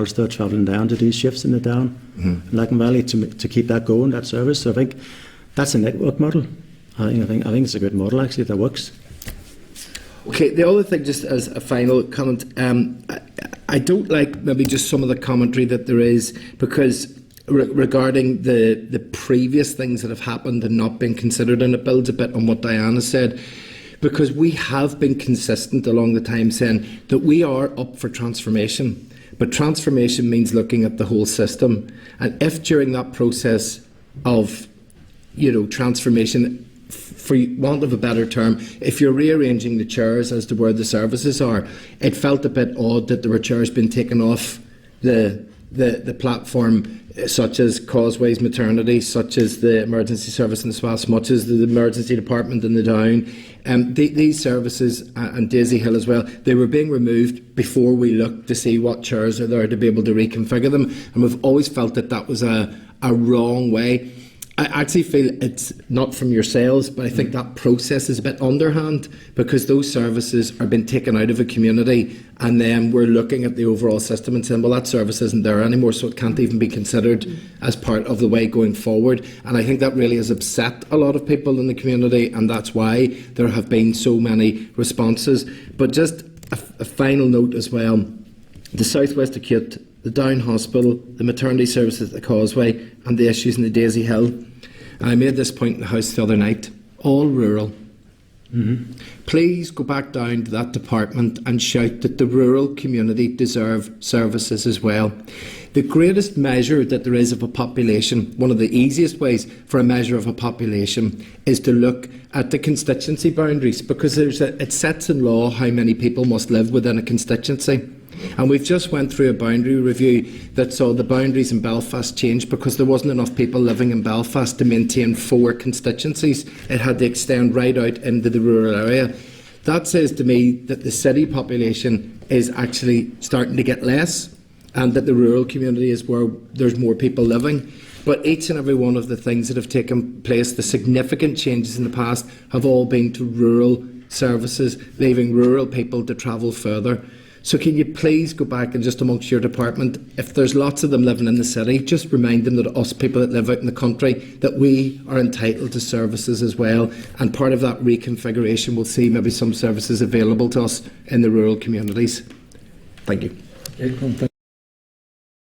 Ulster travelling down to do shifts in the Down, Lagan Valley, to keep that going, that service. So I think that's a network model. I think it's a good model actually that works. Okay, the other thing, just as a final comment, I don't like maybe just some of the commentary that there is, because regarding the previous things that have happened and not been considered, and it builds a bit on what Diana said, because we have been consistent along the time saying that we are up for transformation, but transformation means looking at the whole system. And if during that process of, transformation, for want of a better term, if you're rearranging the chairs as to where the services are, it felt a bit odd that there were chairs being taken off the platform, such as Causeways Maternity, such as the Emergency Service in the Spas, much as the Emergency Department in the Down. These services, and Daisy Hill as well, they were being removed before we looked to see what chairs are there to be able to reconfigure them. And we've always felt that that was a wrong way. I actually feel it's not from yourselves, but I think that process is a bit underhand, because those services are being taken out of a community, and then we're looking at the overall system and saying, well, that service isn't there anymore, so it can't even be considered as part of the way going forward. And I think that really has upset a lot of people in the community, and that's why there have been so many responses. But just a final note as well, the South West Acute, the Down Hospital, the maternity services at the Causeway, and the issues in the Daisy Hill. And I made this point in the House the other night, all rural. Please go back down to that department and shout that the rural community deserve services as well. The greatest measure that there is of a population, one of the easiest ways for a measure of a population, is to look at the constituency boundaries, because it sets in law how many people must live within a constituency. And we've just went through a boundary review that saw the boundaries in Belfast change because there wasn't enough people living in Belfast to maintain 4 constituencies. It had to extend right out into the rural area. That says to me that the city population is actually starting to get less, and that the rural community is where there's more people living. But each and every one of the things that have taken place, the significant changes in the past, have all been to rural services, leaving rural people to travel further. So can you please go back and just amongst your department, if there's lots of them living in the city, just remind them that us people that live out in the country, that we are entitled to services as well. And part of that reconfiguration will see maybe some services available to us in the rural communities. Thank you. Thank